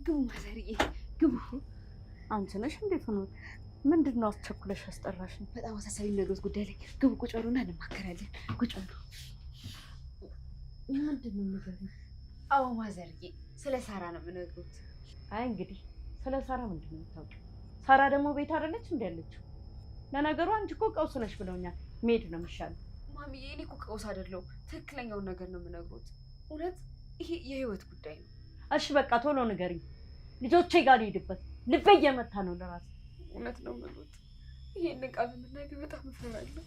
ግቡ ማዘርዬ ግቡ። አንቺ ነሽ እንዴት ነው? ምንድነው አስቸኩለሽ አስጠራሽኝ? በጣም አሳሳቢ ነገሮች ጉዳይ ላይ ግቡ። ቁጭ በሉና እንማከራለን። ቁጭ በሉ። ምንድነው የምትነግሪኝ? አዎ ማዘርዬ ስለ ሳራ ነው የምነግሩት። አይ እንግዲህ ስለ ሳራ ምንድነው የምታውቂው? ሳራ ደግሞ ቤት አይደለች እንዴ ያለችው? ለነገሩ አንቺ እኮ ቀውስ ነሽ ብለውኛል። መሄድ ነው የሚሻለው። ማሚዬ እኔ እኮ ቀውስ አይደለሁም። ትክክለኛውን ነገር ነው የምነግሩት። እውነት ይሄ የህይወት ጉዳይ ነው። እሺ በቃ ቶሎ ንገሪኝ። ልጆቼ ጋር ልሄድበት ልቤ እየመታ ነው ለራሴ። እውነት ነው የምሉት። ይሄንን ቃል የምናገር በጣም እፈራለሁ።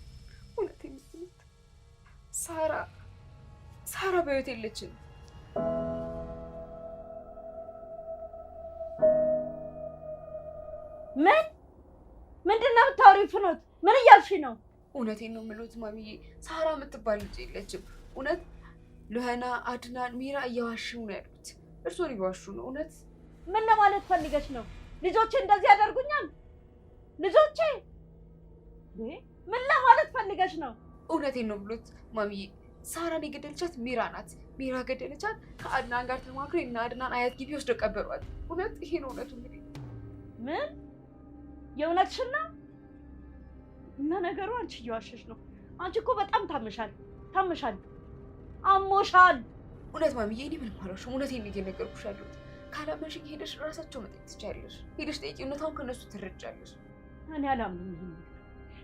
እውነቴን ነው። ሳራ በህይወት የለችም። ምንድን ነው የምታወሪው ፍኖት? ምን እያልሽ ነው? እውነቴን ነው የምሉት ማሚዬ፣ ሳራ የምትባል ልጅ የለችም። እውነት ሉሃና፣ አድናን፣ ሚራ እየዋሹ ነው ያሉት። እርስዎን እየዋሹ ነው። እውነት ምን ለማለት ፈልገሽ ነው? ልጆቼ እንደዚህ ያደርጉኛል? ልጆቼ ምን ለማለት ፈልገሽ ነው? እውነቴን ነው የምሉት ማሚዬ፣ ሳራን የገደለቻት ሚራ ናት። ሚራ ገደለቻት። ከአድናን ጋር ተማክሮ እና አድናን አያት ግቢ ወስደው ቀበሯት። እውነት ይሄ ነው እውነቱ። እንግዲህ ምን የእውነትሽን ነው? እና ነገሩ አንቺ እየዋሸሽ ነው። አንቺ እኮ በጣም ታመሻል፣ አሞሻል። እውነት ማሚዬ፣ እኔ ምንም አልዋሽም። እውነቴን ነው እየነገርኩሽ ያለሁት። ካላመንሽኝ ሄደሽ ራሳቸው መጠየቅ ትችያለሽ። ሄደሽ ጠይቂ፣ እውነታውን ከእነሱ ትረጃለሽ። እኔ አላምንም ይሄን።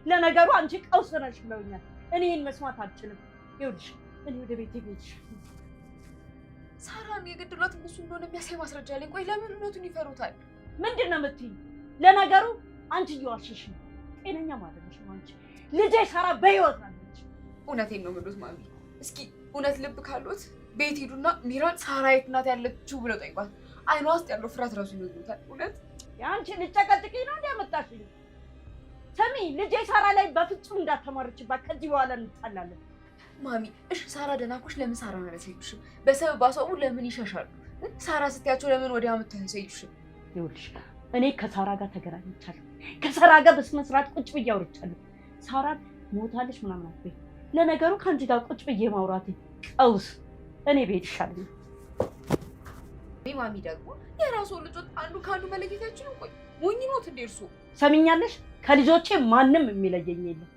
ለነገሩ አንቺ ቀውስ ነሽ ብለውኛል። እኔ ይሄን መስማት አልችልም። ይኸውልሽ እኔ ወደ ቤቴ ልሂድ። ሳራን የገደሏት እነሱ እንደሆነ የሚያሳይ ማስረጃ አለኝ። ቆይ ለምን እውነቱን ይፈሩታል? ምንድን ነው የምትይኝ? ለነገሩ አንቺ እየዋሸሽ ነው። ጤነኛ ማለትሽ ነው አንቺ። ልጄ ሳራ በህይወት አለች። እውነቴን ነው የምሉት ማሚ። እስኪ እውነት ልብ ካሉት ቤት ሂዱና ሚራን ሳራ የት ናት ያለችው ብለው ጠይቋት። አይኗ ውስጥ ያለው ፍርሃት ራሱ ይነግሩታል። እውነት የአንቺ ልጨቀጭቅኝ ነው እንዲያመጣሽኝ? ስሚ፣ ልጄ ሳራ ላይ በፍጹም እንዳተማርችባት። ከዚህ በኋላ እንጣላለን። ማሚ እሺ ሳራ ደህና ኮሽ፣ ለምን ሳራ ነው ያሳዩሽም? በሰበብ ባሰቡ ለምን ይሸሻሉ? ሳራ ስትያቸው ለምን ወዲያ አመጣው ያሳዩሽም? ይኸውልሽ እኔ ከሳራ ጋር ተገናኝቻለሁ። ከሳራ ጋር በስነ ስርዓት ቁጭ ብዬ አውርቻለሁ። ሳራ ሞታለች ምናምን አትበይ። ለነገሩ ከአንቺ ጋር ቁጭ ብዬ ማውራት ቀውስ። እኔ ቤት ይሻለኛል። ማሚ ደግሞ የራሱ ልጆች አንዱ ከአንዱ መለየታችን ነው። ቆይ ሞኝ ኖት እንደ እርሱ ሰሚኛለሽ? ከልጆቼ ማንም የሚለየኝ የለም።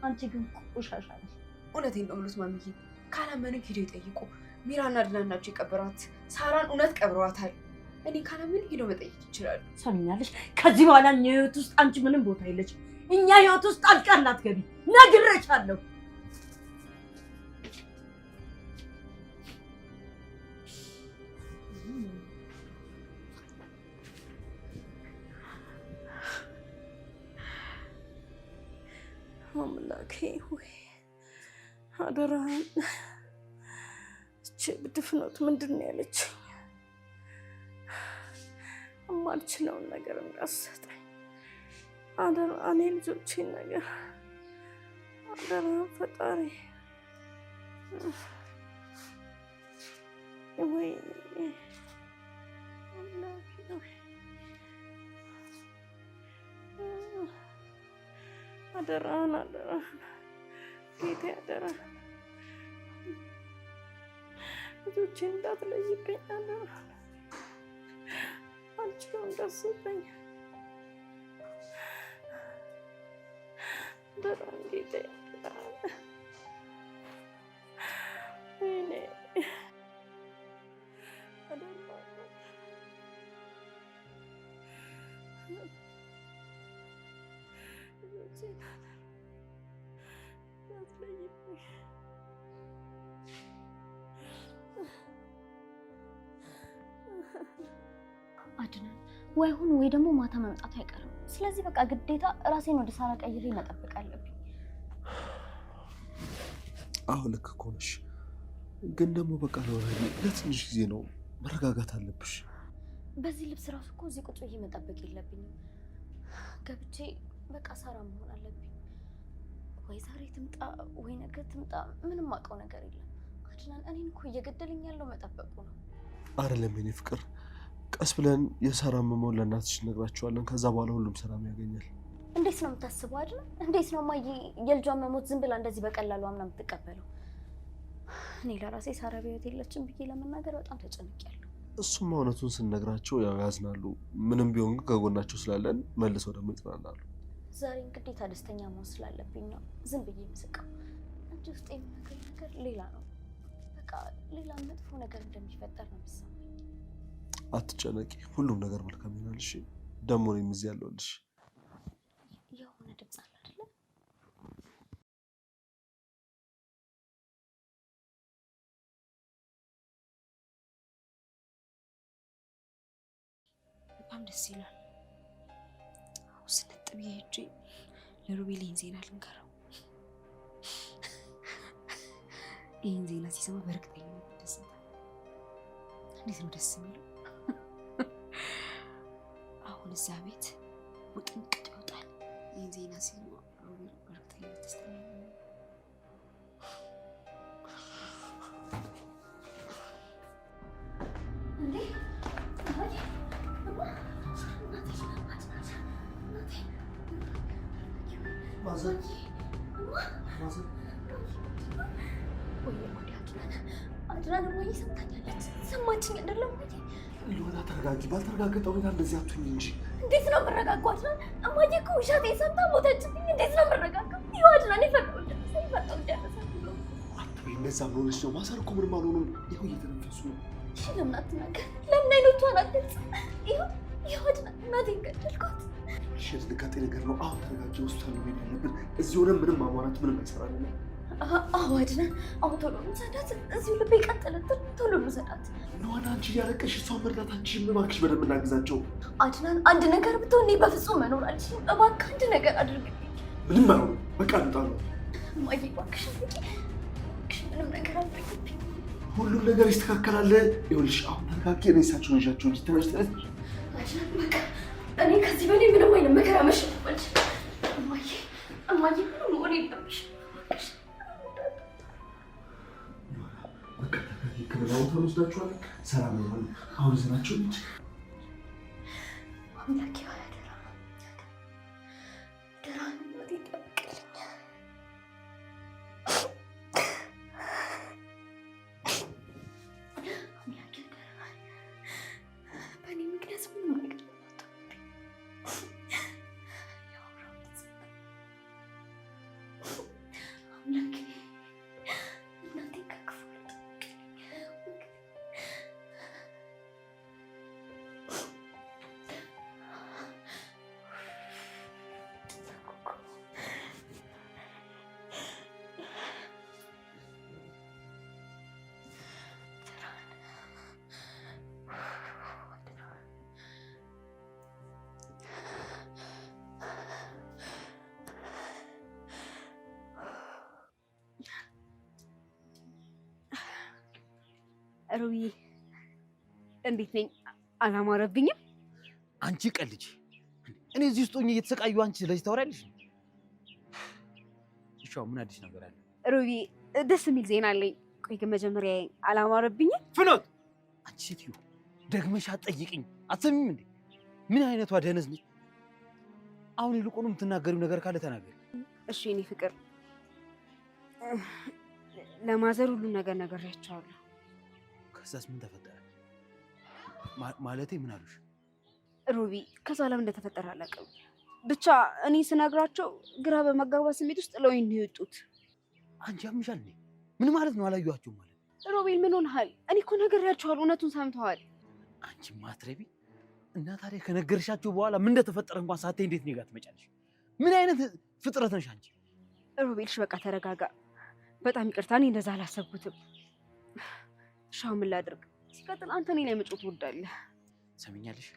አንቺ ግን ቆሻሻ ነሽ። እውነቴን ነው የምሉት ማሚዬ። ካላመኑ ሄደው ይጠይቁ። ሚራና አድናን ናቸው የቀበሯት። ሳራን እውነት ቀብረዋታል። እኔ ካላመኑ ሄደው መጠየቅ ይችላሉ። ሰሚኛለሽ? ከዚህ በኋላ እኛ ህይወት ውስጥ አንቺ ምንም ቦታ የለች። እኛ ህይወት ውስጥ ጣልቃ እንዳትገቢ ነግሬሻለሁ። አምላኬ ሆይ አደራህን። እቺ ብድፍኖት ምንድን ነው ያለችኝ? የማልችለውን ነገር እንዳትሰጠኝ አደራ። እኔ ልጆቼን ነገር አደራ ፈጣሪ። ወይኔ አምላኬ ሆይ አደራህን፣ አደራህን ጌታ፣ አደራህን ልጆቼን እንዳትለይብኝ፣ አደራህን አልችለውም እንዳትሰጠኝ፣ አደራህን ጌታ፣ አደራህን። ወይኔ አደራህን አድናን ወይ አሁን ወይ ደግሞ ማታ መምጣቱ አይቀርም። ስለዚህ በቃ ግዴታ ራሴን ወደ ሳራ ቀይሬ መጠበቅ አለብኝ። አዎ ልክ እኮ ነሽ፣ ግን ደግሞ በቃ ነው ለትንሽ ጊዜ ነው፣ መረጋጋት አለብሽ። በዚህ ልብስ ራሱ እኮ እዚህ ቁጭ ብዬ መጠበቅ የለብኝም። ገብቼ በቃ ሳራ መሆን አለብኝ። ወይ ዛሬ ትምጣ ወይ ነገ ትምጣ፣ ምንም አውቀው ነገር የለም። አድናን እኔን እኮ እየገደለኝ ያለው መጠበቁ ነው። አይደለም የኔ ፍቅር፣ ቀስ ብለን የሳራን መሞት ለእናትሽ እነግራቸዋለን። ከዛ በኋላ ሁሉም ሰላም ያገኛል። እንዴት ነው የምታስበው አድናን? እንዴት ነው ማየ የልጇን መሞት ዝም ብላ እንደዚህ በቀላሉ አምና የምትቀበለው? እኔ ለራሴ ሳራ በህይወት የለችም ብዬ ለመናገር በጣም ተጨንቄያለሁ። እሱም እውነቱን ስንነግራቸው ያው ያዝናሉ። ምንም ቢሆን ግን ከጎናቸው ስላለን መልሰው ደግሞ ይጽናናሉ። ዛሬ ግዴታ ደስተኛ መሆን ስላለብኝ ነው ዝም ብዬ የምስቀው እንጂ ውስጥ የሚነግረኝ ነገር ሌላ ነው። በቃ ሌላ መጥፎ ነገር እንደሚፈጠር ነው የሚሰማኝ። አትጨነቂ፣ ሁሉም ነገር መልካም ይሆናል። እሺ ደግሞ እኔም እዚህ ያለሁልሽ። የሆነ ድምፅ አለ አይደለ? በጣም ደስ ይላል። አሁን ስንጥ ብዬ ሄጄ ለሩቤል ይህን ዜና ልንገረው። ይህን ዜና ሲሰማ በእርግጠኝነት ይደሰታል። እንዴት ነው ደስ የሚለው! አሁን እዛ ቤት ውጥንቅጥ ይወጣል። ይህን ዜና ሲሰማ ሩቤል በእርግጠኝነት ደስተኛ ነው። እንዴ ማዘር አድናን እማዬ ሰምታኛለች። ሰማችኝ አይደለም እማዬ? ሉላ ተረጋጊ። ባልተረጋገጠ ሁኔታ እንደዚህ አትሁኝ እንጂ። እንዴት ነው የምረጋጋው? አድናን እማዬ እኮ ውሻቴን ሰምታ ሞተችብኝ። እንዴት ነው የምረጋጋው? ይኸው አድናን የፈጠው ደረሰ ብሎ አትበይ። እንደዛ ብሎነች ነው። ማዘር እኮ ምንም አልሆኑም። ይኸው እየተነፈሱ ነው። እሺ ለምን አትናገር? ለምን አይኖቿን አትገልጽም? ይኸው አድናን እናቴን ገደልኳት። እሺ ድንጋጤ ነገር ነው። አሁን ተረጋጊ። ሆስፒታል ነው መሄድ ያለብን። እዚህ ሆነን ምንም ማሟላት ምንም አይሰራልንም። አዎ አድናን፣ አሁን ቶሎ እንውሰዳት። እዚሁ ልቤ ቀጠለብን። ቶሎ እንውሰዳት። ለዋና አንቺ እያለቀሽ እሷን መርዳት አንቺ እባክሽ በደንብ እናግዛቸው። አድናን አንድ ነገር ብትሆን እኔ በፍጹም መኖር አልችልም። እባክህ አንድ ነገር አድርግልኝ። ምንም አይሆንም። በቃ እንውጣ ነው። እማዬ እባክሽ ምንም ነገር አድርግልኝ። ሁሉም ነገር ይስተካከላል። ይኸውልሽ አሁን ተረጋጊ። እኔ እሳቸውን ይዣቸው እንጂ ተነስተህ አድናን በቃ እኔ ከዚህ በላይ ምንም አይነት መከራ መሸከም አልችልም። እማዬ ምንም መሆን የለብሽ። ከበላው ተወስዳችኋል። ሰላም ነው። አሁን ዘናችሁ ልጅ አምላኬ ያደራ እናቴ ይጠብቅልኝ። አምላኬ ያደራ በእኔ ምክንያት ምንም ነገር አምላኬ እናቴ ከክፉ ሩብዬ እንዴት ነኝ? አላማረብኝም? አንቺ ቀልጅ። እኔ እዚህ ውስጥ ሆኜ እየተሰቃዩ አንቺ ስለዚህ ታወሪያለሽ? እሺ ምን አዲስ ነገር አለ? ሩብዬ ደስ የሚል ዜና አለኝ። ቆይ ግን መጀመሪያ አላማረብኝም? ፍኖት፣ አንቺ ሴትዮ ደግመሽ አትጠይቅኝ። አትሰሚም እንዴ? ምን አይነቷ ደነዝ ነች? አሁን ይልቁኑ የምትናገሪው ነገር ካለ ተናገሪ። እሺ እኔ ፍቅር ለማዘር ሁሉን ነገር ነግሬያቸዋለሁ። ከዛስ ምን ተፈጠረ? ማለቴ ምን አሉሽ? ሩቢ ከዛ ለምን እንደተፈጠረ አላውቅም። ብቻ እኔ ስነግራቸው ግራ በመጋባት ስሜት ውስጥ ለወይ ነው የወጡት። አንቺ ያምሻል እንዴ? ምን ማለት ነው? አላዩአቸውም ማለት? ሮቤል ምን ሆነሃል? እኔ እኮ ነግሬያቸዋለሁ። እውነቱን ሰምተዋል። አንቺ ማትረቢ እና ታዲያ ከነገርሻቸው በኋላ ምን እንደተፈጠረ እንኳን ሳታይ እንዴት ነው ጋር ትመጫለሽ? ምን አይነት ፍጥረት ነሽ አንቺ? ሮቤል እሺ በቃ ተረጋጋ። በጣም ይቅርታ፣ እኔ እንደዛ አላሰብኩትም። ሻው ምን ላድርግ? ሲቀጥል አንተ እኔ ላይ መጮህ ትወዳለህ። ሰሚኛለሽ?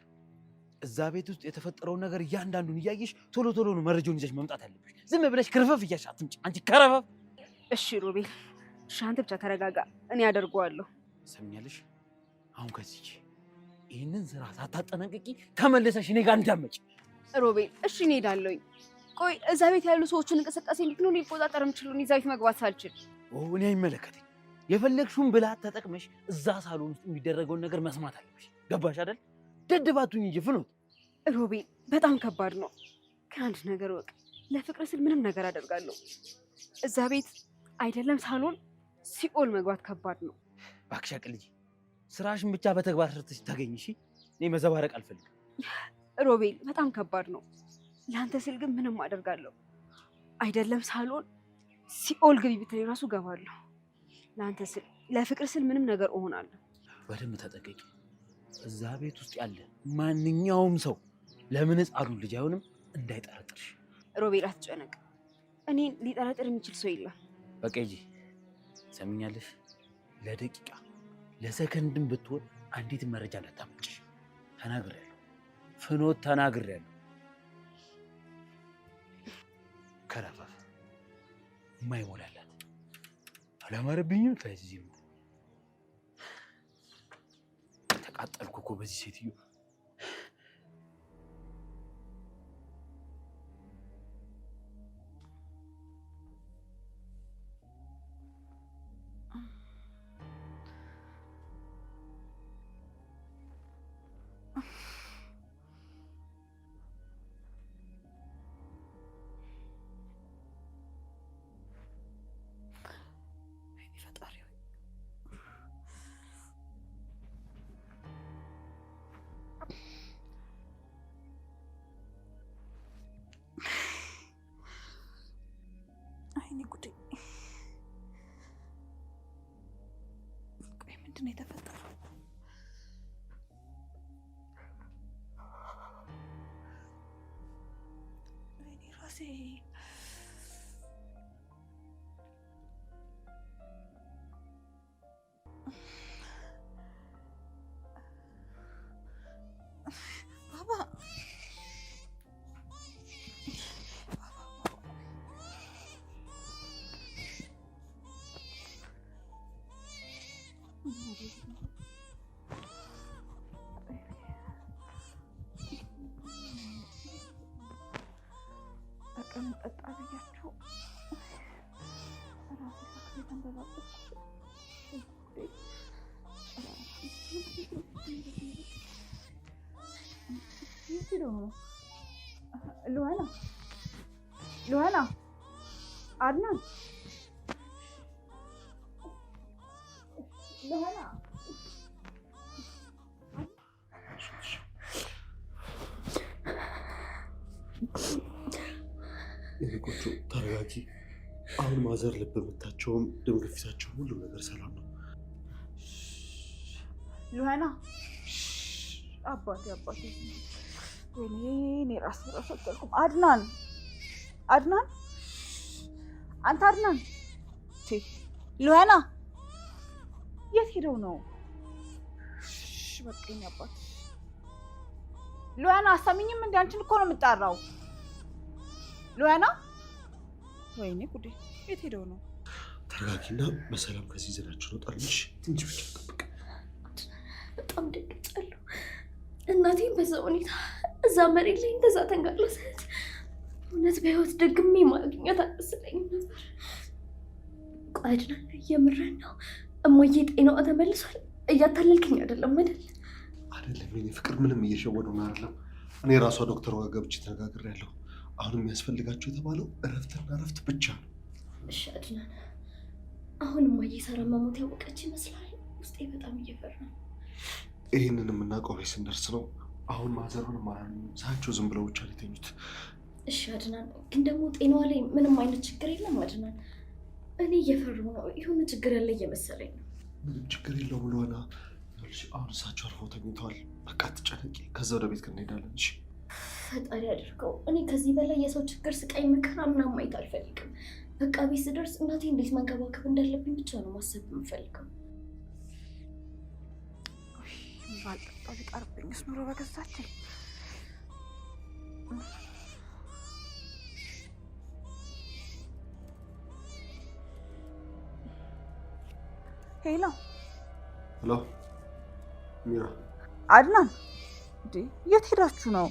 እዛ ቤት ውስጥ የተፈጠረውን ነገር እያንዳንዱን እያየሽ ቶሎ ቶሎ ነው መረጃውን ይዘሽ መምጣት አለብሽ። ዝም ብለሽ ክርፈፍ እያልሽ አትምጪ አንቺ ከረፈፍ። እሺ ሮቤል፣ እሺ አንተ ብቻ ተረጋጋ፣ እኔ አደርገዋለሁ። ሰሚኛለሽ? አሁን ከዚህ ይህንን ስራ ሳታጠናቅቂ ተመለሰሽ እኔ ጋር እንዳትመጪ። ሮቤል እሺ እኔ እሄዳለሁኝ። ቆይ እዛ ቤት ያሉ ሰዎችን እንቅስቃሴ እንዴት ነው ሊቆጣጠር የምችለው? እኔ እዛ ቤት መግባት ሳልችል። እኔ አይመለከተኝ። የፈለግሽውን ብልሃት ተጠቅመሽ እዛ ሳሎን ውስጥ የሚደረገውን ነገር መስማት አለብሽ። ገባሽ አይደል? ደድባቱኝ እንጂ ፍኖት። ሮቤል በጣም ከባድ ነው። ከአንድ ነገር ወቅ ለፍቅር ስል ምንም ነገር አደርጋለሁ። እዛ ቤት አይደለም ሳሎን ሲኦል መግባት ከባድ ነው። እባክሽ አቅልጂ። ስራሽን ብቻ በተግባር ሰርተሽ ታገኝ። እሺ እኔ መዘባረቅ አልፈልግም። ሮቤል በጣም ከባድ ነው። ለአንተ ስል ግን ምንም አደርጋለሁ። አይደለም ሳሎን ሲኦል ግቢ ብትለኝ ራሱ እገባለሁ። ለአንተ ስል ለፍቅር ስል ምንም ነገር እሆናለሁ። በደንብ ተጠቀቂ። እዛ ቤት ውስጥ ያለ ማንኛውም ሰው ለምን ሕፃኑን ልጅ አይሆንም እንዳይጠረጥርሽ። ሮቤል አትጨነቅ። እኔን ሊጠረጥር የሚችል ሰው የለም። በቃ ሂጂ። ሰምኛለሽ? ለደቂቃ ለሰከንድም ብትሆን አንዲት መረጃ እንዳታመጭሽ ተናግሬያለሁ። ፍኖት ተናግሬያለሁ። ከረፋፍ የማይሞላላት አላማረብኝም። ከዚህ ተቃጠልኩ እኮ በዚህ ሴትዮ። አይኔ ጉዴ! ቆይ ምንድን ነው የተፈጠረው? አይኔ ራሴ! ባባ በቀን ጠጣ ብያችሁ ራሴ ሳክሬ ተንበባበት። ሉሃና አድናን ሉሃና የኔ ቆንጆ ተረጋጊ። አሁን ማዘር ልብ ምታቸውም ደም ግፊታቸውም ሁሉም ነገር ሰላም ነው። ሉሃና አባቴ ወይኔ እኔ ራስ አልቻልኩም። አድናን አንተ አድናን ሉሃና የት ሄደው ነው? በቃኝ አባት። ሉሃና አሳሚኝም እንደ አንቺን እኮ ነው የምጣራው። ሉሃና ወይኔ ጉዴ! የት ሄደው ነው? ተረጋጊና በሰላም ከዚህ ይዘናችሁ ነው ጣልሽ። ትንሽ ብቻ ጠብቅ። በጣም ደንግጫለሁ። እናቴን በዛ ሁኔታ እዛ መሬት ላይ እንደዛ ተንጋላ ሳያት እውነት በህይወት ደግሜ ማግኘት አልመሰለኝም ነበር። ቆይ አድናን የምርህን ነው? እሞዬ ጤናዋ ተመልሷል? እያታለልክኝ አይደለም አይደል? አይደለም የኔ ፍቅር፣ ምንም እየሸወዱ ነው አይደለም። እኔ ራሷ ዶክተር ጋር ገብቼ ተነጋግሬያለሁ። አሁን የሚያስፈልጋቸው የተባለው እረፍትና እረፍት ብቻ ነው። እሺ አድናን፣ አሁን እማዬ ሳራ መሞት ያወቀች ይመስላል። ውስጤ በጣም እየፈራ ነው። ይህንን የምናውቀው ቤት ስንደርስ ነው። አሁን ማዘሩን ሳቸው ዝም ብለው ብቻ የተኙት። እሺ አድናን፣ ግን ደግሞ ጤናዋ ላይ ምንም አይነት ችግር የለም አድናን? እኔ እየፈራሁ ነው። የሆነ ችግር ያለ እየመሰለኝ ነው። ምንም ችግር የለውም ሉሃና። አሁን እሳቸው አርፈው ተኝተዋል። በቃ አትጨነቂ። ከዛ ወደ ቤት እንሄዳለን። እሺ ፈጣሪ አድርገው። እኔ ከዚህ በላይ የሰው ችግር፣ ስቃይ፣ መከራ ምናምን ማየት አልፈልግም። በቃ ቤት ስደርስ እናቴ እንዴት መንከባከብ እንዳለብኝ ብቻ ነው ማሰብ የምፈልገው። ባልጠጣ ቢቀርብኝስ ኑሮ በገዛችን። ሄሎ ሚራ። አድናን እንዴ የት ሄዳችሁ ነው?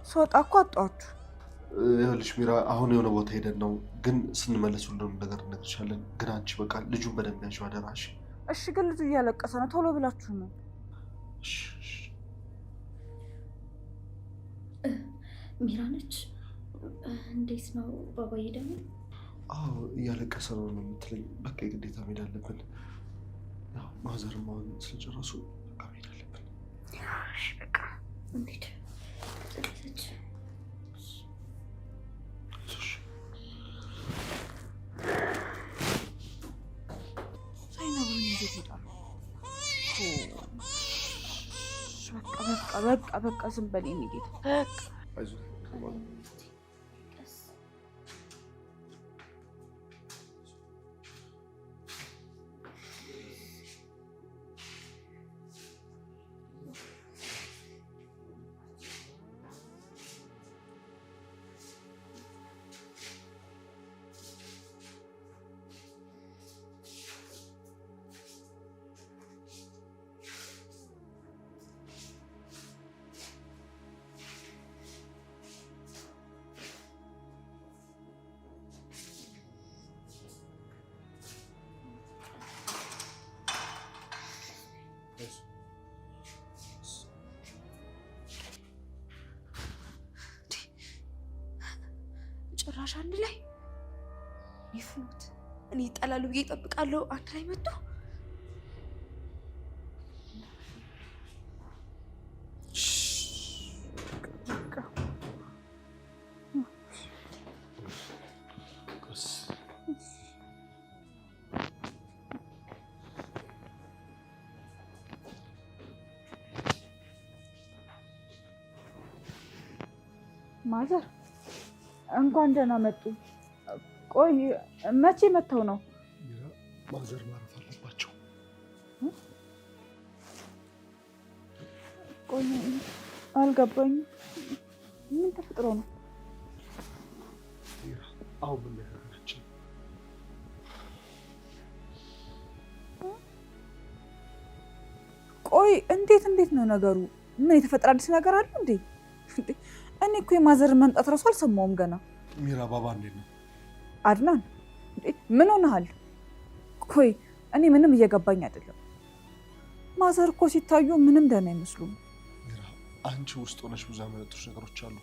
ስወጣ እኮ አጣኋችሁ። ይኸውልሽ ሚራ፣ አሁን የሆነ ቦታ ሄደን ነው፣ ግን ስንመለስ ሁሉንም ነገር እነግርሻለን። ግን አንቺ በቃ ልጁን በደንብ ያዥው አደራሽ። እሺ፣ ግን ልጁ እያለቀሰ ነው። ቶሎ ብላችሁ ነው። ሚራ ነች። እንዴት ነው ባባዬ? ደግሞ አዎ እያለቀሰ ነው የምትለኝ። በቃ የግዴታ መሄድ አለብን። ማዘርም አሁን ስለጨረሱ በቃ መሄድ አለብን። እሺ በቃ እንሂድ። በቃ ዝም በል የእኔ ጌታ። አይዞህ ጭራሽ አንድ ላይ ይፍኑት። እኔ ይጣላሉ ብዬ እጠብቃለሁ። አንድ ላይ መጡ። ማዘር እንኳን ደህና መጡ። ቆይ መቼ መተው ነው? ማዘር ማረፍ አለባቸው። ቆይ አልገባኝም። ምን ተፈጥሮ ነው? አሁን ምን ነገራችን? ቆይ እንዴት ነው ነገሩ? ምን የተፈጠረ አዲስ ነገር አለ እንዴ? እኔ እኮ የማዘርን መምጣት እራሱ አልሰማሁም ገና። ሚራ ባባ እንዴት ነው? አድናን ምን ሆነሃል? ቆይ እኔ ምንም እየገባኝ አይደለም። ማዘር እኮ ሲታዩ ምንም ደህና አይመስሉም። ሚራ አንቺ ውስጥ ሆነሽ ብዙ ያመለጡሽ ነገሮች አሉ።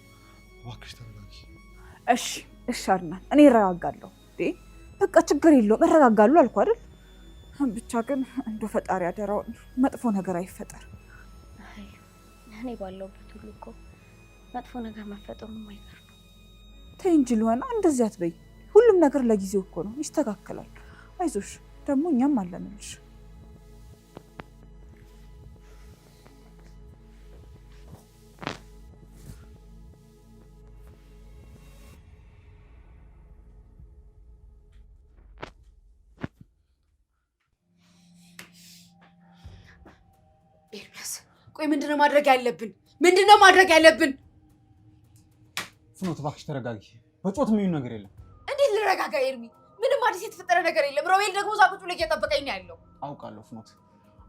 እባክሽ ተረጋጊ። እሺ አድናን፣ እኔ እረጋጋለሁ። በቃ ችግር የለውም እረጋጋለሁ አልኩ አይደል? ብቻ ግን እንደ ፈጣሪ አደራውን መጥፎ ነገር አይፈጠር። እኔ ባለሁበት ሁሉ እኮ መጥፎ ነገር መፈጠሩ የማይቀር ነው። ተይ እንጂ ሉዋና እንደዚህ አትበይ። ሁሉም ነገር ለጊዜው እኮ ነው፣ ይስተካከላል። አይዞሽ፣ ደግሞ እኛም አለንልሽ። ኤርሚያስ ቆይ ምንድነው ማድረግ ያለብን? ምንድነው ማድረግ ያለብን? ፍኖት እባክሽ ተረጋጊ። በጮት የሚሆን ነገር የለም። እንዴት ልረጋጋ ኤርሚ? ምንም አዲስ የተፈጠረ ነገር የለም። ሮቤል ደግሞ እዛ ቁጭ ብሎ እየጠበቀኝ ነው ያለው። አውቃለሁ ፍኖት፣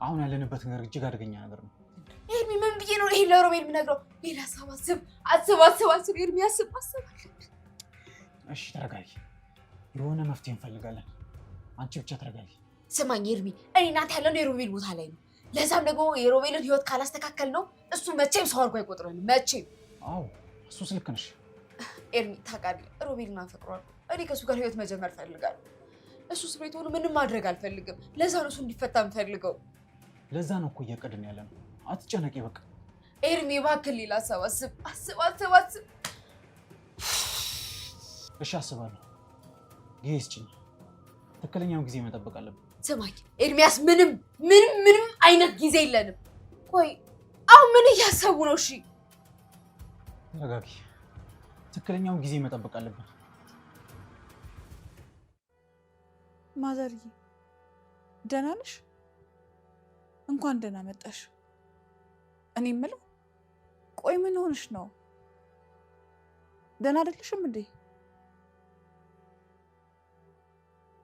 አሁን ያለንበት ነገር እጅግ አደገኛ ነገር ነው። ኤርሚ ምን ብዬ ነው ይሄ ለሮቤል የምነግረው? ሌላ ሀሳብ አስብ ኤርሚ፣ አስብ አለብን። እሺ ተረጋጊ፣ የሆነ መፍትሄ እንፈልጋለን። አንቺ ብቻ ተረጋጊ። ስማኝ ኤርሚ፣ እኔ እናንተ ያለነው የሮቤል ቦታ ላይ ነው። ለዛም ደግሞ የሮቤልን ህይወት ካላስተካከል ነው እሱ መቼም ሰው አድርጎ አይቆጥረንም። መቼም። አዎ እሱስ ልክ ነሽ ኤርሚ። ታውቃለህ ሮቤልን አፈቅረዋለሁ። እኔ ከእሱ ጋር ህይወት መጀመር ፈልጋለሁ። እሱ እስር ቤት ሆኖ ምንም ማድረግ አልፈልግም። ለዛ ነው እሱ እንዲፈታ የምፈልገው። ለዛ ነው እኮ እያቀድን ያለ ነው። አትጨነቂ በቃ ኤርሚ፣ እባክህ ሌላ ሀሳብ አስብ። እሺ አስባለሁ። ጊዜ ስጭኝ። ትክክለኛውን ጊዜ መጠበቅ አለብን። ስማኝ ኤርሚያስ፣ ምንም አይነት ጊዜ የለንም። ቆይ አሁን ምን እያሰቡ ነው? እሺ ተረጋጊ። ትክክለኛውን ጊዜ መጠበቅ አለብን። ማዘርዬ ደህና ነሽ? እንኳን ደህና መጣሽ። እኔ የምለው ቆይ ምን ሆንሽ ነው? ደህና አይደለሽም እንዴ?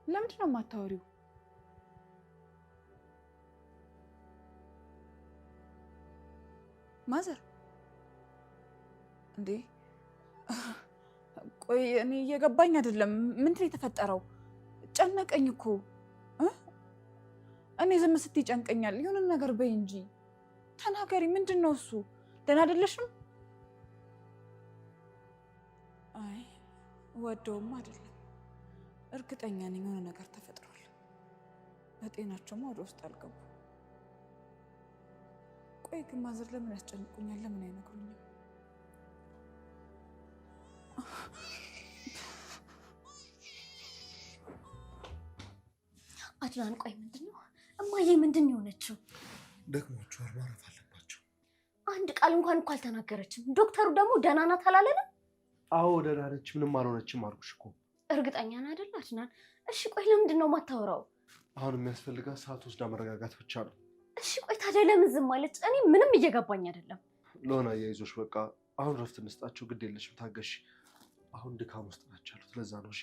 ለምንድን ነው የማታወሪው? ማዘር እንዴ ቆይ እኔ እየገባኝ አይደለም። ምንድን ነው የተፈጠረው? ጨነቀኝ እኮ እኔ ዝም ስትይ ጨንቀኛል። የሆነ ነገር በይ እንጂ ተናገሪ። ምንድን ነው እሱ? ደህና አይደለሽም? አይ ወደውም አይደለም፣ እርግጠኛ ነኝ የሆነ ነገር ተፈጥሯል። ለጤናቸውማ ወደ ውስጥ አልገቡ። ቆይ ግን ማዘር ለምን ያስጨንቁኛል? ለምን አይነግሩኝም? አድናን ቆይ ምንድነው? እማዬ ምንድን የሆነችው? ደግሞቹ ማረፍ አለባቸው። አንድ ቃል እንኳን እኮ አልተናገረችም። ዶክተሩ ደግሞ ደህና ናት አላለንም? አዎ ደህና ነች፣ ምንም አልሆነችም አልኩሽ እኮ። እርግጠኛ ነህ አይደል አድናን? እሺ ቆይ ለምንድን ነው የማታወራው? አሁን የሚያስፈልጋት ሰዓት ወስዳ መረጋጋት ብቻ ነው። እሺ ቆይ ታዲያ ለምን ዝም አለች? እኔ ምንም እየገባኝ አይደለም። ለሆነ አያይዞሽ በቃ አሁን ረፍት እንስጣቸው፣ ግድ የለሽም ታገሽ። አሁን ድካም ውስጥ ናቸው ያሉት፣ ለዛ ነው። እሺ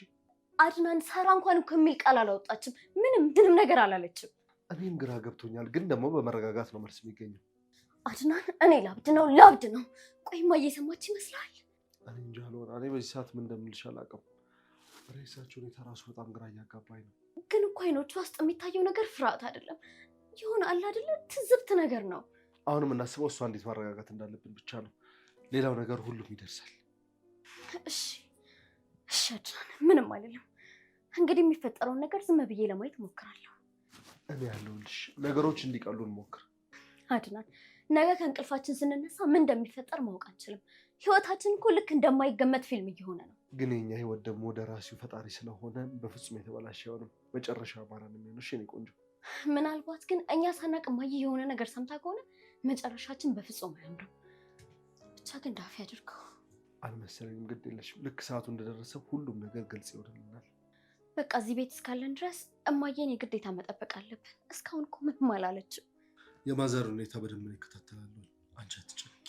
አድናን ሳራ እንኳን እኮ የሚል ቃል አላወጣችም። ምንም ነገር አላለችም። እኔም ግራ ገብቶኛል፣ ግን ደግሞ በመረጋጋት ነው መልስ የሚገኘው። አድናን እኔ ላብድ ነው። ቆይ እማዬ ሰማች ይመስላል? እኔ እንጃ አልሆነ። እኔ በዚህ ሰዓት ምን እንደምልሽ አላውቅም። ሬሳቸው ሁኔታ ራሱ በጣም ግራ እያጋባኝ ነው። ግን እኮ አይኖቹ ውስጥ የሚታየው ነገር ፍርሃት አይደለም፣ የሆነ አለ አይደለ ትዝብት ነገር ነው። አሁን የምናስበው እሷ እንዴት ማረጋጋት እንዳለብን ብቻ ነው። ሌላው ነገር ሁሉም ይደርሳል። እሺ አድናን ምንም አይደለም። እንግዲህ የሚፈጠረውን ነገር ዝም ብዬ ለማየት እሞክራለሁ። እኔ ያለሁልሽ፣ ነገሮች እንዲቀሉ እንሞክር። አድናን ነገ ከእንቅልፋችን ስንነሳ ምን እንደሚፈጠር ማወቅ አንችልም። ህይወታችን እኮ ልክ እንደማይገመት ፊልም እየሆነ ነው። ግን የኛ ህይወት ደግሞ ደራሲው ፈጣሪ ስለሆነ በፍጹም የተበላሸ አይሆንም። መጨረሻ አማራ ነው የሚሆነው። እኔ ቆንጆ፣ ምናልባት ግን እኛ ሳናቅ እማዬ የሆነ ነገር ሰምታ ከሆነ መጨረሻችን በፍጹም አያምርም። ብቻ ግን ዳፊ አድርገው አልመሰለኝም። ግድ የለሽም። ልክ ሰዓቱ እንደደረሰ ሁሉም ነገር ግልጽ ይሆንልናል። በቃ እዚህ ቤት እስካለን ድረስ እማዬን የግዴታ መጠበቅ አለብን። እስካሁን እኮ ምንም አላለችም። የማዘር ሁኔታ በደንብ ይከታተላሉ። አንቺ አትጨነቂ።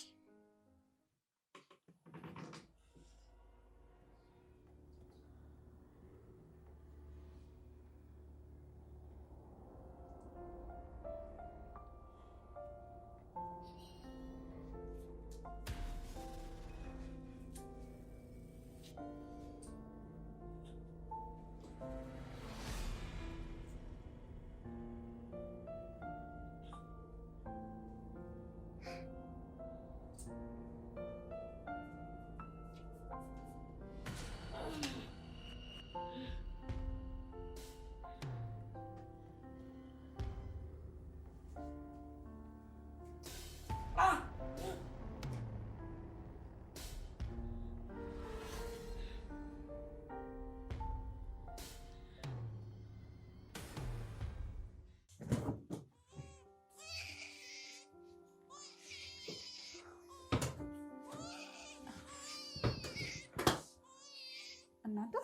እናንተ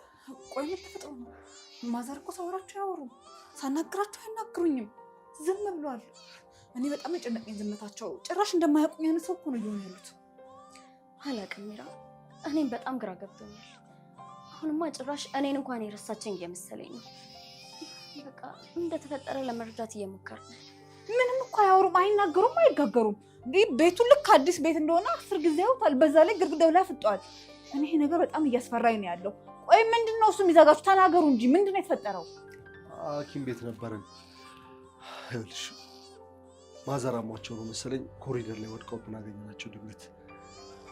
ቆይ ምን ተፈጥሮ ነው? ማዘር እኮ ሳወራቸው ያወሩ ሳናግራቸው አይናግሩኝም። ዝም ብሏል። እኔ በጣም የጨነቀኝ ዝምታቸው። ጭራሽ እንደማያውቁኝ አይነት ሰው እኮ ነው እየሆኑ ያሉት። አላውቅም ሚራ፣ እኔም በጣም ግራ ገብቶኛል። አሁንማ ጭራሽ እኔን እንኳን የረሳችኝ እየመሰለኝ ነው። በቃ እንደተፈጠረ ለመረዳት እየሞከርን ነው። ምንም እኮ አያወሩም፣ አይናገሩም፣ አይጋገሩም። ቤቱ ልክ አዲስ ቤት እንደሆነ 10 ጊዜ ያውታል። በዛ ላይ ግድግዳው ላይ አፍጠዋል። እኔ ይሄ ነገር በጣም እያስፈራኝ ነው ያለው። ቆይ ምንድነው እሱ የሚዘጋችሁ? ተናገሩ እንጂ ምንድነው የተፈጠረው? ሐኪም ቤት ነበርን። ይኸውልሽ ማዘር አሟቸው ነው መሰለኝ ኮሪደር ላይ ወድቀው ብናገኘናቸው ድንገት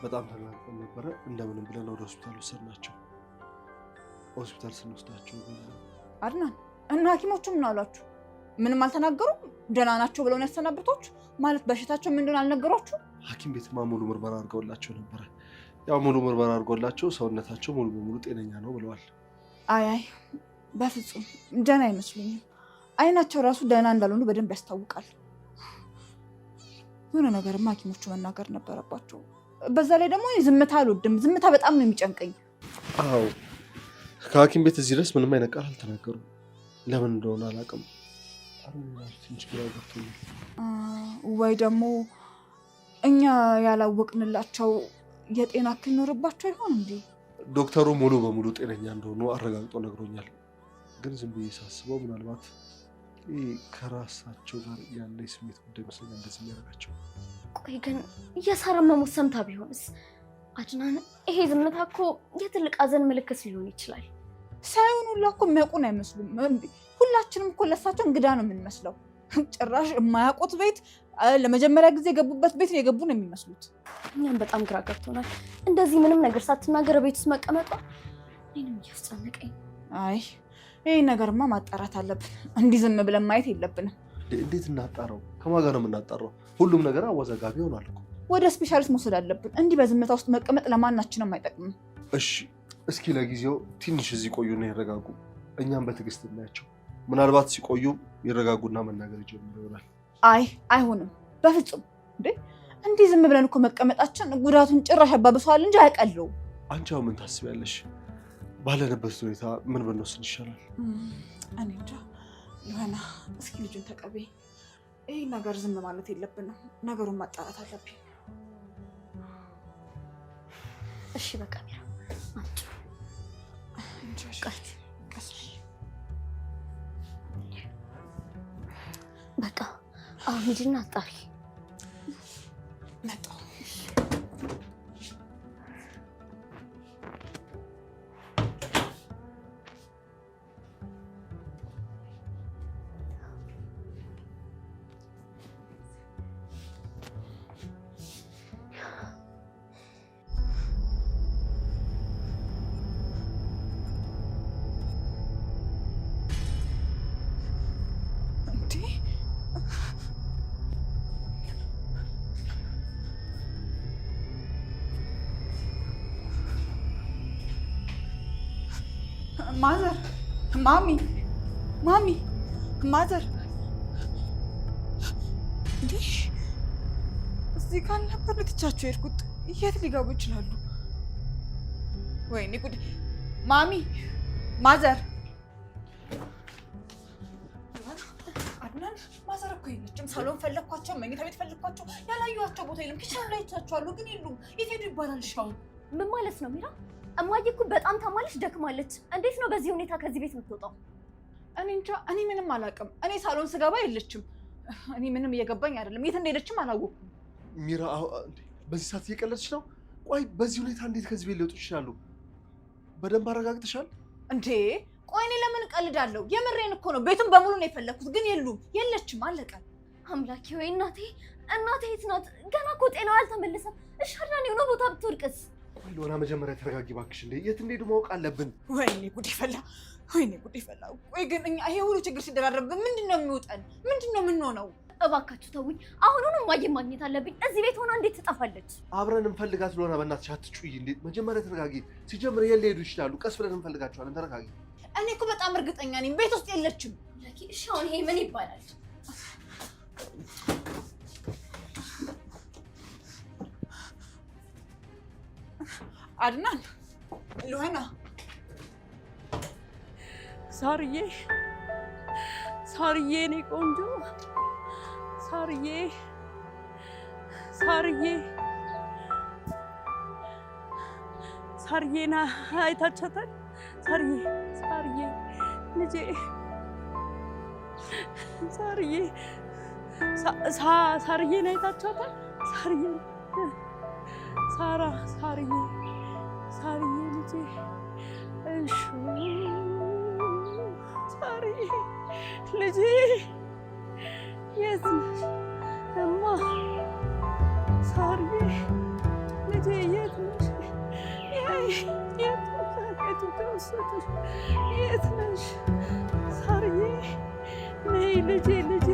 በጣም ተናግረን ነበረ። እንደምንም ብለን ወደ ሆስፒታል ወሰድናቸው። ሆስፒታል ስንወስዳቸው አድናን እና ሐኪሞቹ ምን አሏችሁ? ምንም አልተናገሩም? ደህና ናቸው ብለው ነው ያሰናብቷችሁ? ማለት በሽታቸው ምን እንደሆነ አልነገሯችሁ? ሐኪም ቤትማ ሙሉ ምርመራ አድርገውላቸው ነበረ። ያው ሙሉ ምርመራ አድርጎላቸው ሰውነታቸው ሙሉ በሙሉ ጤነኛ ነው ብለዋል። አይ በፍጹም ደህና አይመስሉኝም። አይናቸው ራሱ ደህና እንዳልሆኑ በደንብ ያስታውቃል። የሆነ ነገርማ ሐኪሞቹ መናገር ነበረባቸው። በዛ ላይ ደግሞ ዝምታ አልወድም። ዝምታ በጣም ነው የሚጨንቀኝ። አዎ ከሐኪም ቤት እዚህ ድረስ ምንም አይነት ቃል አልተናገሩም። ለምን እንደሆነ አላውቅም። ትንሽ ግራ ገብቶኛል። ወይ ደግሞ እኛ ያላወቅንላቸው የጤና እክል ኖርባቸው ይሆን እንዴ? ዶክተሩ ሙሉ በሙሉ ጤነኛ እንደሆኑ አረጋግጦ ነግሮኛል። ግን ዝም ብዬ ሳስበው ምናልባት ከራሳቸው ጋር ያለ ስሜት ጉዳይ መስለኛል እንደዚህ የሚያደርጋቸው። ቆይ ግን የሳራ መሞት ሰምታ ቢሆንስ? አድናን ይሄ ዝምታ እኮ የትልቅ ሐዘን ምልክት ሊሆን ይችላል። ሳይሆን ሁላ እኮ የሚያውቁን አይመስሉም። ሁላችንም እኮ ለሳቸው እንግዳ ነው የምንመስለው። ጭራሽ የማያውቁት ቤት ለመጀመሪያ ጊዜ የገቡበት ቤት የገቡ ነው የሚመስሉት። እኛም በጣም ግራ ገብቶናል። እንደዚህ ምንም ነገር ሳትናገር ቤት ውስጥ መቀመጧ እኔንም እያስጨነቀኝ። አይ ይሄን ነገርማ ማጣራት አለብን። እንዲህ ዝም ብለን ማየት የለብንም። እንዴት እናጣራው? ከማን ጋር ነው የምናጣራው? ሁሉም ነገር አወዛጋቢ ሆኗል እኮ። ወደ ስፔሻሊስት መውሰድ አለብን። እንዲህ በዝምታ ውስጥ መቀመጥ ለማናችንም አይጠቅምም። እሺ እስኪ ለጊዜው ትንሽ እዚህ ቆዩና ይረጋጉ። እኛም በትዕግስት እናያቸው። ምናልባት ሲቆዩ ይረጋጉና መናገር ይጀምሩ ይሆናል። አይ አይሆንም፣ በፍጹም እንዴ! እንዲህ ዝም ብለን እኮ መቀመጣችን ጉዳቱን ጭራሽ አባብሰዋል እንጂ አያቀለውም። አንቺ አሁን ምን ታስቢያለሽ? ባለንበት ሁኔታ ምን ብንወስን ይሻላል? እኔ እንጃ። ዮሐና እስኪ ልጁን ተቀበይ። ይህ ነገር ዝም ማለት የለብንም። ነገሩን ማጣራት አለብኝ። እሺ በቃ ሚራ አንቺ በቃ አሁን ሂጂና አጣሪ። መጣሁ። ማዘር፣ ማሚ፣ ማዘር፣ እንዴ እዚህ ጋር ነበር ልትቻቸው የሄድኩት። የት ሊገቡ ይችላሉ? ወይኔ ጉድ! ማሚ፣ ማዘር፣ አድናን፣ ማዘር እኮ የለችም። ሳሎን ፈለግኳቸው፣ መኝታ ቤት ፈለግኳቸው፣ ያላየኋቸው ቦታ የለም። ኪችን ላይ አይቻቸዋለሁ ግን የሉም። የት ሄዱ ይባላል? ሻውን ምን ማለት ነው ሚራ? እማዬ እኮ በጣም ታማለች፣ ደክማለች። እንዴት ነው በዚህ ሁኔታ ከዚህ ቤት የምትወጣው? እኔ እንጃ። እኔ ምንም አላውቅም። እኔ ሳሎን ስገባ የለችም። እኔ ምንም እየገባኝ አይደለም። የት እንደሄደችም አላወኩም። ሚራ በዚህ ሰዓት እየቀለድሽ ነው? ቆይ በዚህ ሁኔታ እንዴት ከዚህ ቤት ሊወጡ ይችላሉ? በደንብ አረጋግጥሻል እንዴ? ቆይ እኔ ለምን እቀልዳለሁ? የምሬን እኮ ነው። ቤቱን በሙሉ ነው የፈለኩት ግን የሉም። የለችም፣ አለቀ። አምላኬ ወይ እናቴ የት ናት? ገና እኮ ጤናዋ አልተመለሰም። እሺ አድናን የሆነ ቦታ ብትወድቅስ? ሎና መጀመሪያ ተረጋጊ እባክሽ። እንዴ የት እንደሄዱ ማወቅ አለብን። ወይኔ ጉድ ይፈላ፣ ወይኔ ጉድ ይፈላ። ቆይ ግን እኛ ይሄ ሁሉ ችግር ሲደራረብን ምንድን ነው የሚወጣን? ምንድን ነው የምንሆነው? እባካችሁ ተውኝ። አሁኑኑ እማዬን ማግኘት አለብኝ። እዚህ ቤት ሆና እንዴት ትጠፋለች? አብረን እንፈልጋት። ሎና በእናትሽ አትጩይ። እንዴ መጀመሪያ ተረጋጊ። ሲጀምር የት ሊሄዱ ይችላሉ? ቀስ ብለን እንፈልጋቸዋለን። ተረጋጊ። እኔ እኮ በጣም እርግጠኛ ነኝ ቤት ውስጥ የለችም። እሺ አሁን ይሄ ምን ይባላል? አድናን፣ ሎሃና፣ ሳርዬ፣ ሳርዬ፣ እኔ ቆንጆ ሳርዬ፣ ሳርዬ፣ ሳርዬና አይታቻታል? ሳርዬ፣ ሳርዬ፣ ልጄ ሳርዬ፣ ሳርዬን አይታቻታል? ሳርዬ፣ ሳራ፣ ሳርዬ፣ ሳርዬ ልጄ፣ እሹ ሳርዬ ልጄ፣ የት ነሽ እማ? ሳርዬ ልጄ የት ነሽ? የት ተወሰድሽ? የት ነሽ ሳርዬ? ነይ ልጄ፣ ልጄ